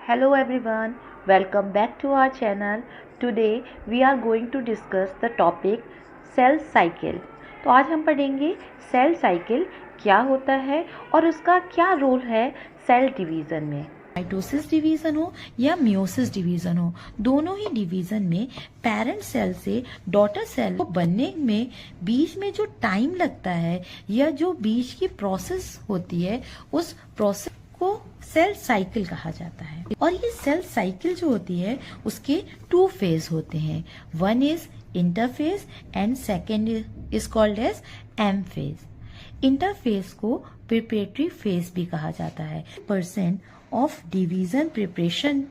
Hello everyone, welcome back to our channel. Today we are going to discuss the topic cell cycle. तो आज हम पढ़ेंगे cell cycle क्या होता है और उसका क्या रोल है सेल डिवीज़न में। माइटोसिस डिवीज़न हो या मियोसिस डिवीज़न हो, दोनों ही डिवीज़न में पेरेंट सेल से डॉटर सेल को बनने में बीच में जो टाइम लगता है या जो बीच की प्रोसेस होती है, उस प्रोसेस को सेल साइकिल कहा जाता है। और ये सेल साइकिल जो होती है उसके 2 फेज होते हैं। One is interphase and second is called as M phase. Interphase को प्रिपरेटरी फेज भी कहा जाता है। Percent of division preparation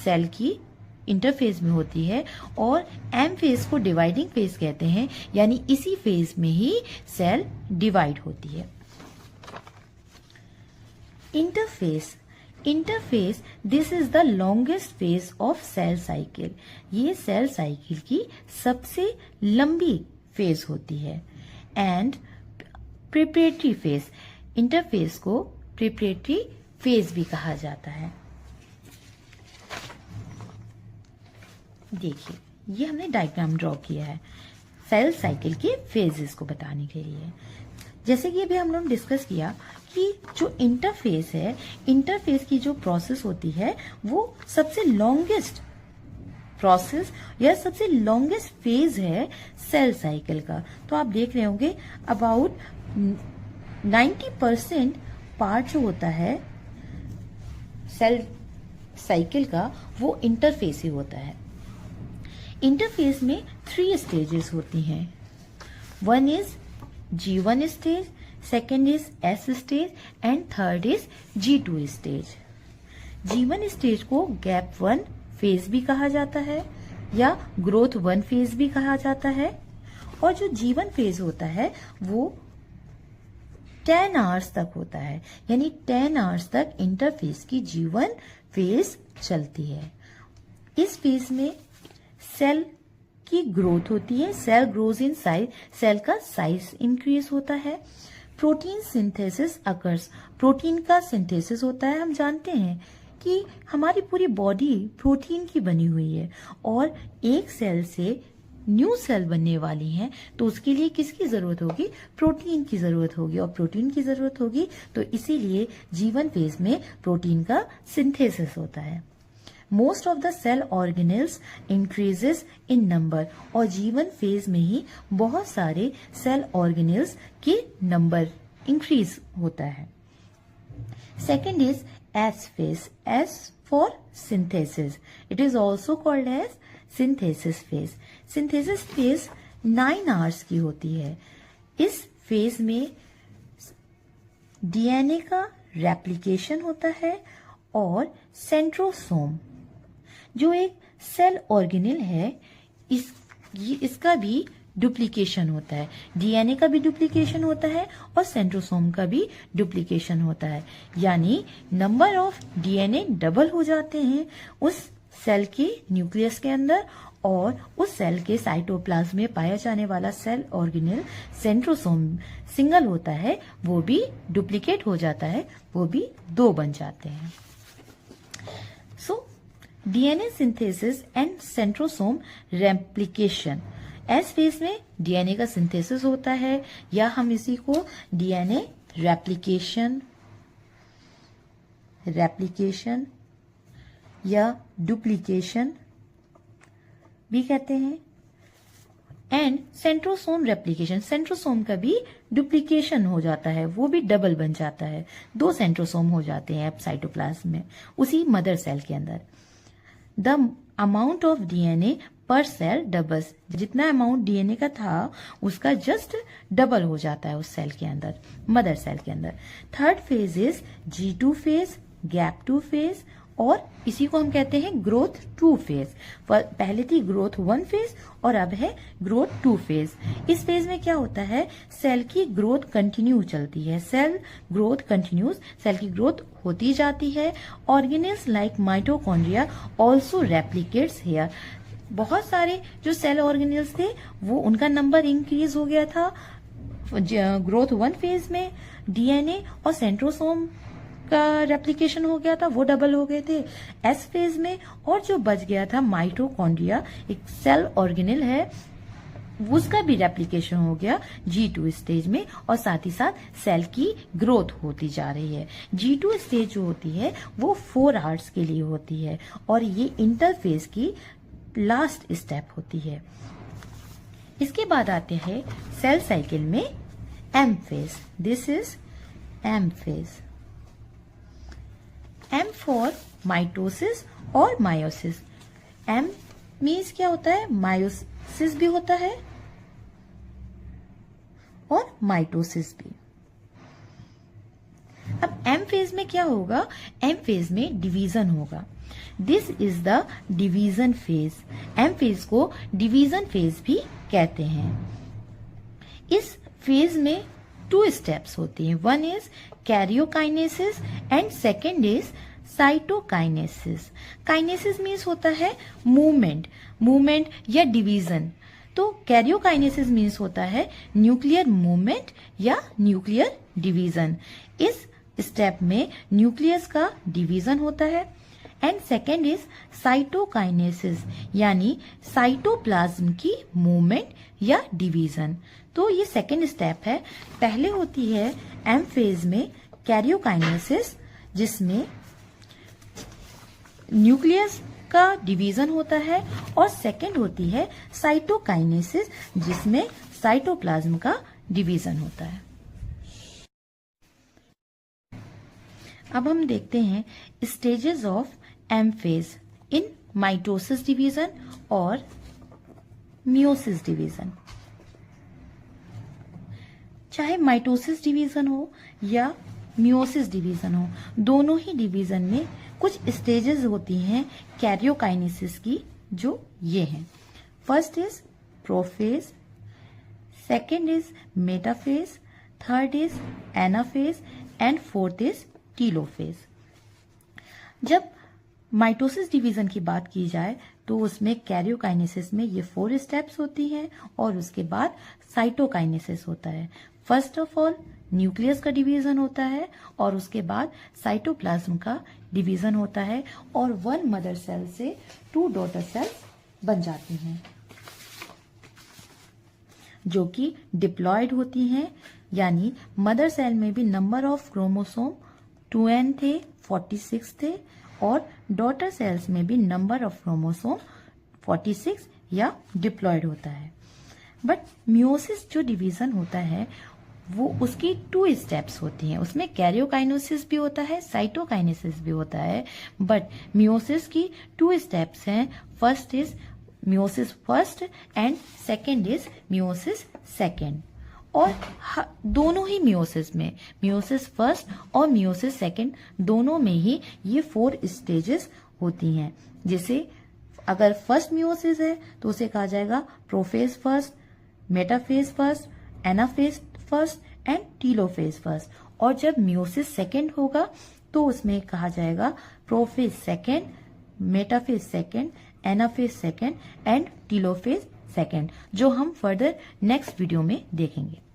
cell की इंटरफेज में होती है और एम फेज को डिवाइडिंग फेज कहते हैं, यानी इसी फेज में ही सेल डिवाइड होती है। Interphase this is the longest phase of cell cycle. ये सेल साइकिल की सबसे लंबी फेज होती है। एंड प्रिपरेटरी फेज, इंटरफेज को प्रिपरेटरी फेज भी कहा जाता है। देखिए, ये हमने डायग्राम ड्रॉ किया है सेल साइकिल के फेजेस को बताने के लिए। जैसे कि अभी हम लोग डिस्कस किया कि जो इंटरफेस है, इंटरफेस की जो प्रोसेस होती है वो सबसे लॉन्गेस्ट प्रोसेस या सबसे लॉन्गेस्ट फेज है सेल साइकिल का। तो आप देख रहे होंगे अबाउट 90% पार्ट जो होता है सेल साइकिल का वो इंटरफेस ही होता है। इंटरफेस में 3 स्टेजेस होती हैं। One is G1 stage, second is S stage and third is G2 stage. G1 stage को गैप 1 फेज भी कहा जाता है या ग्रोथ 1 फेज भी कहा जाता है। और जो G1 फेज होता है वो 10 आवर्स तक होता है, यानी 10 आवर्स तक इंटरफेस की G1 फेज चलती है। इस फेज में सेल की ग्रोथ होती है, cell grows in size, cell का साइज इंक्रीज होता है। प्रोटीन सिंथेसिस अकर्स, प्रोटीन का सिंथेसिस होता है। हम जानते हैं कि हमारी पूरी बॉडी प्रोटीन की बनी हुई है और एक सेल से न्यू सेल बनने वाली है, तो उसके लिए किसकी जरूरत होगी? प्रोटीन की जरूरत होगी। और प्रोटीन की जरूरत होगी तो इसीलिए G1 फेज में प्रोटीन का सिंथेसिस होता है। Most of the cell organelles increases in number, और G1 फेज में ही बहुत सारे सेल ऑर्गेनेल्स के नंबर इंक्रीज होता है। Second is S phase, S for synthesis, it is also called as synthesis phase. Synthesis phase 9 hours की होती है। इस फेज में डीएनए का रेप्लिकेशन होता है और सेंट्रोसोम जो एक सेल ऑर्गेनेल है इसका भी डुप्लीकेशन होता है। डीएनए का भी डुप्लीकेशन होता है और सेंट्रोसोम का भी डुप्लीकेशन होता है, यानी नंबर ऑफ डीएनए डबल हो जाते हैं उस सेल के न्यूक्लियस के अंदर, और उस सेल के साइटोप्लाज्म में पाया जाने वाला सेल ऑर्गेनेल सेंट्रोसोम सिंगल होता है, वो भी डुप्लीकेट हो जाता है, वो भी 2 बन जाते हैं। So DNA synthesis and centrosome replication. S phase में डीएनए का सिंथेसिस होता है, या हम इसी को डीएनए रेप्लिकेशन या डुप्लीकेशन भी कहते हैं। एंड सेंट्रोसोम रेप्लिकेशन, सेंट्रोसोम का भी डुप्लीकेशन हो जाता है, वो भी डबल बन जाता है। 2 सेंट्रोसोम हो जाते हैं अब साइटोप्लाज्म में उसी मदर सेल के अंदर। द अमाउंट ऑफ डीएनए पर सेल डबल्स, जितना अमाउंट डीएनए का था उसका जस्ट डबल हो जाता है उस सेल के अंदर, मदर सेल के अंदर। Third phase is G2 phase, gap 2 phase, और इसी को हम कहते हैं ग्रोथ 2 फेज। पहले थी ग्रोथ 1 फेज और अब है ग्रोथ 2 फेज। इस फेज में क्या होता है? सेल की ग्रोथ कंटिन्यू चलती है, सेल ग्रोथ कंटिन्यूज, सेल की ग्रोथ होती जाती है। Organelles like mitochondria also replicates here. बहुत सारे जो सेल ऑर्गेनेल्स थे वो उनका नंबर इंक्रीज हो गया था ग्रोथ 1 फेज में। डीएनए और सेंट्रोसोम का रेप्लिकेशन हो गया था, वो डबल हो गए थे एस फेज में, और जो बच गया था माइटोकॉन्ड्रिया, एक सेल ऑर्गेनेल है, उसका भी रेप्लिकेशन हो गया G2 स्टेज में, और साथ ही साथ सेल की ग्रोथ होती जा रही है। G2 स्टेज जो होती है वो 4 आवर्स के लिए होती है, और ये इंटरफेज की लास्ट स्टेप होती है। इसके बाद आते हैं सेल साइकिल में M phase. This is M phase. M for mitosis और मायोसिस। एम मीन्स क्या होता है, मायोसिस भी होता है और माइटोसिस भी। अब एम फेज में क्या होगा, एम फेज में डिवीजन होगा। This is the division phase. M phase को डिवीजन फेज भी कहते हैं। इस फेज में 2 स्टेप्स होती हैं। One is karyokinesis and second is cytokinesis. Kinesis means होता है मूवमेंट या डिवीजन। तो कैरियोकाइनेसिस मीन्स होता है न्यूक्लियर मूवमेंट या न्यूक्लियर डिवीजन। इस स्टेप में न्यूक्लियस का डिवीजन होता है। एंड सेकेंड इज साइटोकाइनेसिस, यानी साइटोप्लाज्म की मूवमेंट या डिवीजन। तो ये सेकेंड स्टेप है। पहले होती है एम फेज में कैरियोकाइनेसिस, जिसमें न्यूक्लियस का डिवीजन होता है, और सेकेंड होती है साइटोकाइनेसिस, जिसमें साइटोप्लाज्म का डिवीजन होता है। अब हम देखते हैं stages of M phase in mitosis division और मियोसिस डिवीजन। चाहे माइटोसिस डिवीजन हो या मियोसिस डिवीजन हो, दोनों ही डिवीजन में कुछ स्टेजेस होती हैं कैरियोकाइनेसिस की, जो ये हैं। First is prophase, second is metaphase, third is anaphase and fourth is telophase. जब माइटोसिस डिवीजन की बात की जाए तो उसमें कैरियोकाइनेसिस में ये 4 स्टेप्स होती हैं, और उसके बाद साइटोकाइनेसिस होता है। फर्स्ट ऑफ ऑल न्यूक्लियस का डिवीजन होता है, और उसके बाद साइटोप्लाज्म का डिवीजन होता है, और 1 मदर सेल से 2 डॉटर सेल्स बन जाती हैं, जो कि डिप्लॉयड होती हैं। यानी मदर सेल में भी नंबर ऑफ क्रोमोसोम 2n थे, 46 थे, और डॉटर सेल्स में भी नंबर ऑफ क्रोमोसोम 46 या डिप्लॉयड होता है। बट मियोसिस जो डिवीजन होता है वो उसकी 2 स्टेप्स होती हैं। उसमें कैरियोकाइनेसिस भी होता है, साइटोकाइनेसिस भी होता है, बट मियोसिस की 2 स्टेप्स हैं। First is meiosis first and second is meiosis second. और दोनों ही मियोसिस में, मियोसिस फर्स्ट और मियोसिस सेकेंड दोनों में ही ये 4 स्टेजेस होती हैं। जैसे अगर फर्स्ट मियोसिस है तो उसे कहा जाएगा prophase first, metaphase first, anaphase first and telophase first. और जब मियोसिस सेकेंड होगा तो उसमें कहा जाएगा prophase second, metaphase second, anaphase second and telophase second, जो हम फर्दर नेक्स्ट वीडियो में देखेंगे।